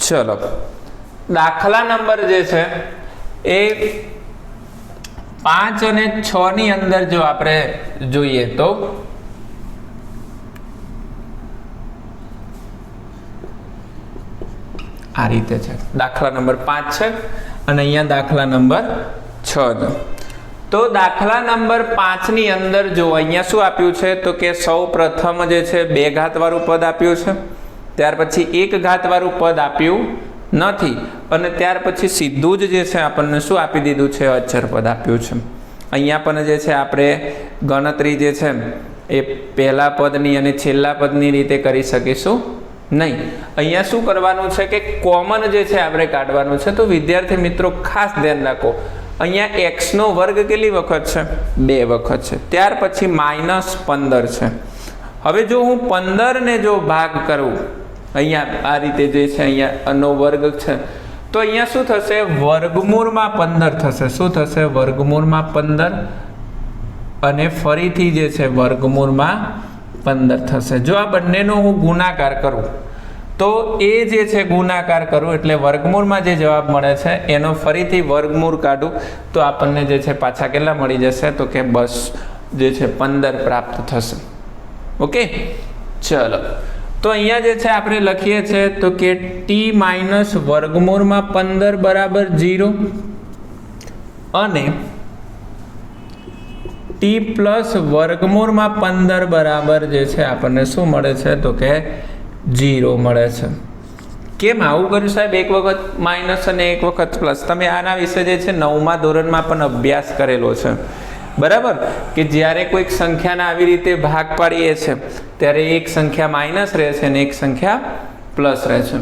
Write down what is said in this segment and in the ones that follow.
ચલો, દાખલા નંબર જે છે એ 5 અને 6 ની અંદર જો આપણે જોઈએ તો આ રીતે છે. દાખલા નંબર 5 છે અને અહીંયા દાખલા નંબર 6 છે. તો દાખલા નંબર 5 ની અંદર જો અહીંયા શું આપ્યું છે તો કે સૌ પ્રથમ જે છે 2 ઘાત વાળું પદ આપ્યું છે, ત્યાર પછી 1 ઘાત વાળું પદ આપ્યું નથી અને ત્યાર પછી સીધું જ જે છે આપણને શું આપી દીધું છે, અચર પદ આપ્યું છે. અહીંયા પણ જે છે આપણે ગણતરી જે છે એ પહેલા પદની અને છેલ્લા પદની રીતે કરી શકીશું નહીં. અહીંયા શું કરવાનું છે કે કોમન જે છે આપણે કાઢવાનું છે. તો વિદ્યાર્થી મિત્રો ખાસ ધ્યાન રાખો, અહીંયા x નો વર્ગ કેટલી વખત છે? 2 વખત છે. ત્યાર પછી -15 છે. હવે જો હું 15 ને જો ભાગ કરું, અહીંયા આ રીતે જે છે અહીંયા નો વર્ગ છે, તો અહીંયા શું થશે? વર્ગમૂળમાં 15 થશે. શું થશે? વર્ગમૂળમાં 15 અને ફરીથી જે છે વર્ગમૂળમાં 15 થશે. જો આ બંનેનો હું ગુણાકાર કરું તો એ જે છે ગુણાકાર કરું એટલે વર્ગમૂળમાં જે જવાબ મળે છે એનો ફરીથી વર્ગમૂળ કાઢું તો આપણને જે છે પાછા કેટલા મળી જશે? તો કે બસ જે છે 15 પ્રાપ્ત થશે. ઓકે, ચલો. તો અહીંયા જે છે આપણે લખીએ છીએ તો કે t માઇનસ વર્ગમૂળમાં 15 બરાબર 0 અને t પ્લસ વર્ગમૂળમાં 15 બરાબર જે છે આપણને શું મળે છે? તો કે 0 મળે છે. કેમ આવું કર્યું સાહેબ? એક વખત માઇનસ અને એક વખત પ્લસ. તમે આના વિશે જે છે 9મા ધોરણમાં પણ અભ્યાસ કરેલો છે, બરાબર? કે જ્યારે કોઈક સંખ્યાને આવી રીતે ભાગ પાડીએ છે ત્યારે એક સંખ્યા માઇનસ રહે છે અને એક સંખ્યા પ્લસ રહે છે.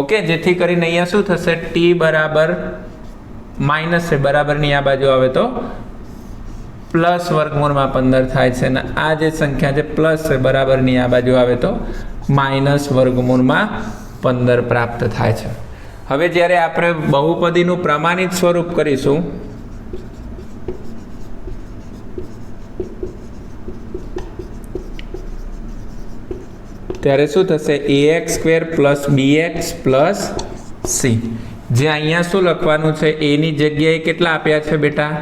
ઓકે, જેથી કરીને અહીંયા શું થશે? t બરાબર માઇનસ છે, બરાબરની આ બાજુ આવે તો પ્લસ વર્ગમૂળમાં 15 થાય છે અને આ જે સંખ્યા છે પ્લસ છે, બરાબરની આ બાજુ આવે તો માઇનસ વર્ગમૂળમાં 15 પ્રાપ્ત થાય છે. હવે જ્યારે આપણે બહુપદીનું પ્રમાણિત સ્વરૂપ કરીશું ત્યારે શું થશે? ax² + bx + c. જે અહીંયા શું લખવાનું છે? a ની જગ્યાએ કેટલા આપ્યા છે બેટા?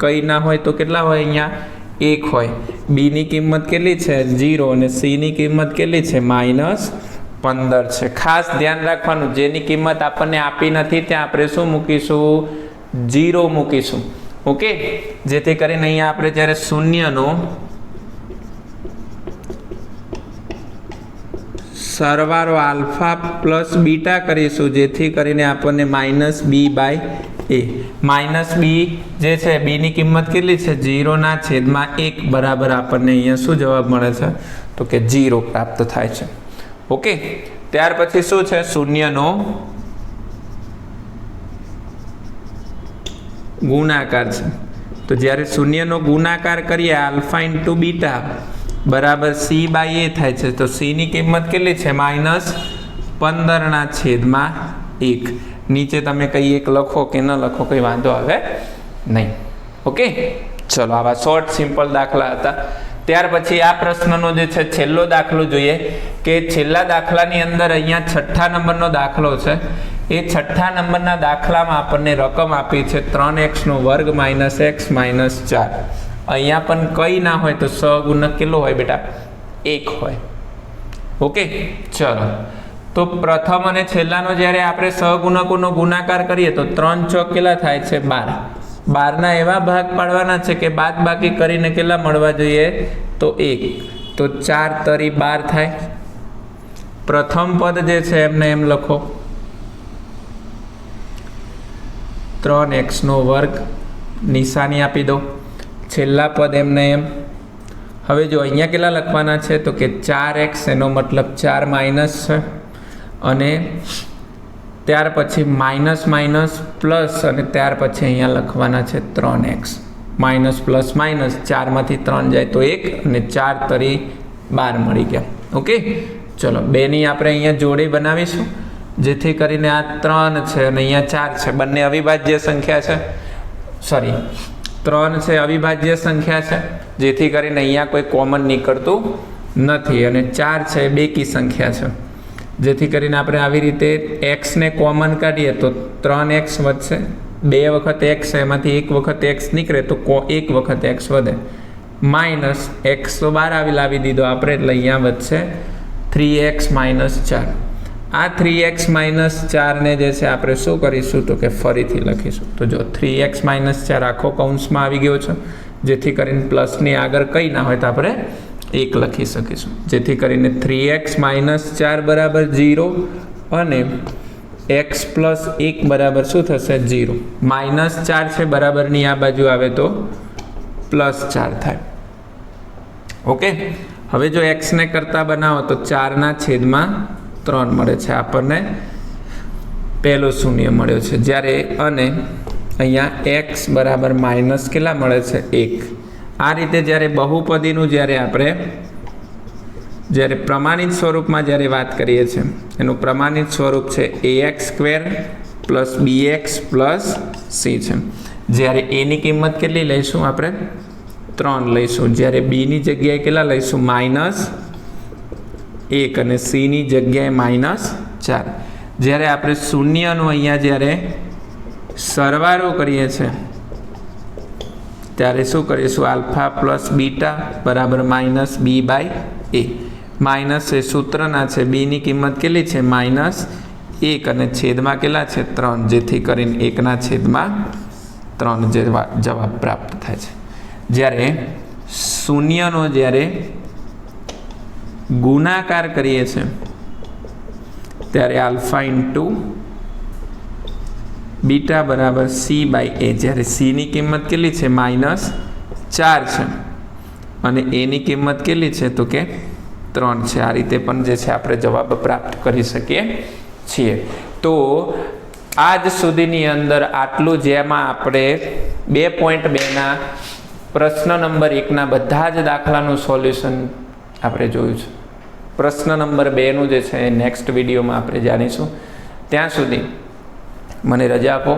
કઈ ના હોય તો કેટલા હોય? અહીંયા 1 હોય. b ની કિંમત કેટલી છે? 0 અને c ની કિંમત કેટલી છે? -15 છે. ખાસ ધ્યાન રાખવાનું, જેની કિંમત આપણને આપી નથી ત્યાં આપણે શું મૂકીશું? 0 મૂકીશું. ઓકે, જેથી કરીને અહીંયા આપણે જ્યારે શૂન્યનો સરવાળો આલ્ફા પ્લસ બીટા કરીશું જેથી કરીને આપણને -b/a. -b જે છે b ની કિંમત કેટલી છે? 0/1 બરાબર આપણને અહીંયા શું જવાબ મળે છે? તો કે 0 પ્રાપ્ત થાય છે. ઓકે, ત્યાર પછી શું છે? શૂન્યનો ગુણાકાર છે. તો જ્યારે શૂન્યનો ગુણાકાર કરીએ આલ્ફા × બીટા બરાબર c/a થાય છે. તો c ની કિંમત કેટલી છે? -15/1. નીચે તમે કઈ એક લખો કે ન લખો કઈ વાંધો આવે નહીં. ઓકે, ચલો, આવા શોર્ટ સિમ્પલ દાખલા હતા. ત્યાર પછી આ પ્રશ્નનો જે છે છેલ્લો દાખલો જોઈએ કે છેલ્લા દાખલાની અંદર અહીંયા 6થા નંબરનો દાખલો છે. એ 6થા નંબરના દાખલામાં આપણને રકમ આપી છે 3x² - x - 4. અહીંયા પણ કઈ ના હોય તો સહગુણક કેટલો હોય બેટા? 1 હોય. ઓકે, ચલો. તો પ્રથમ અને છેલ્લાનો જ્યારે આપણે સહગુણકોનો ગુણાકાર કરીએ તો 3 ચોક કેટલા થાય છે? 12. 12ના એવા ભાગ પાડવાના છે કે બાદ બાકી કરીને કેટલા મળવા જોઈએ? તો 1. તો 4 તરી 12 થાય. પ્રથમ પદ જે છે એમને એમ લખો 3x², નિશાની આપી દો. છેલ્લા પદ એમને એમ. હવે જો અહીંયા કેટલા લખવાના છે? તો કે 4x, એનો મતલબ 4 માઇનસ છે અને ત્યાર પછી માઇનસ પ્લસ અને ત્યાર પછી અહીંયા લખવાના છે 3x. માઇનસ પ્લસ માઇનસ 4માંથી 3 જાય તો 1 અને 4 તરી 12 મળી ગયા. ઓકે, ચલો, બેની આપણે અહીંયા જોડી બનાવીશું જેથી કરીને આ 3 છે અને અહીંયા 4 છે. બંને અવિભાજ્ય સંખ્યા છે. 3 છે અવિભાજ્ય સંખ્યા છે જેથી કરીને અહીંયા કોઈ કોમન નીકળતું નથી અને 4 છે બેકી સંખ્યા છે. જેથી કરીને આપણે આવી રીતે એક્સને કોમન કાઢીએ તો 3x વધશે, 2 વખત x એમાંથી 1 વખત x નીકળે તો 1 વખત x વધે, માઇનસ x તો બહાર લાવી દીધો આપણે એટલે અહીંયા વધશે 3x માઇનસ 4. આ 3x માઇનસ 4ને જે છે આપણે શું કરીશું તો કે ફરીથી લખીશું. તો જો 3x માઇનસ 4 આખો કૌંસમાં આવી ગયો છે, જેથી કરીને પ્લસની આગળ કંઈ ના હોય તો આપણે 1 લખી શકીશું. જેથી કરીને 3x માઇનસ 4 બરાબર 0 અને x પ્લસ 1 બરાબર શું થશે 0. માઇનસ 4 છે બરાબરની આ બાજુ આવે તો પ્લસ 4 થાય. ઓકે, હવે જો xને કરતા બનાવો તો 4/3 મળે છે આપણને, પહેલો શૂન્ય મળ્યો છે. જ્યારે અને અહીંયા x બરાબર માઇનસ કેટલા મળે છે 1. આ રીતે જ્યારે બહુપદીનું જ્યારે પ્રમાણિત સ્વરૂપમાં જ્યારે વાત કરીએ છીએ, એનું પ્રમાણિત સ્વરૂપ છે ax² + bx + c છે. જ્યારે a ની કિંમત કેટલી લઈશું આપણે 3 લઈશું, જ્યારે b ની જગ્યાએ કેટલા લઈશું -1 અને c ની જગ્યાએ -4. જ્યારે આપણે શૂન્યનો અહીંયા જ્યારે સરવાળો કરીએ છીએ ત્યારે શું કરીશું આલ્ફા પ્લસ બીટા બરાબર -b/a. માઇનસ એ સૂત્રના છે, b ની કિંમત કેટલી છે -1 અને છેદમાં કેટલા છે 3, જેથી કરીને 1/3 જે જવાબ પ્રાપ્ત થાય છે. જ્યારે શૂન્યનો જ્યારે ગુણાકાર કરીએ છીએ ત્યારે આલ્ફા ઇન્ટુ બીટા બરાબર c/a. જ્યારે c ની કિંમત કેટલી છે -4 છે અને a ની કિંમત કેટલી છે તો કે 3 છે. આ રીતે પણ જે છે આપણે જવાબ પ્રાપ્ત કરી શકીએ છીએ. તો આજ સુધીની અંદર આટલું, જેમાં આપણે 2.2ના પ્રશ્ન નંબર 1ના બધા જ દાખલાનું સોલ્યુશન આપણે જોયું છે. પ્રશ્ન નંબર 2નું જે છે એ નેક્સ્ટ વિડીયોમાં આપણે જાણીશું. ત્યાં સુધી મને રજા આપો.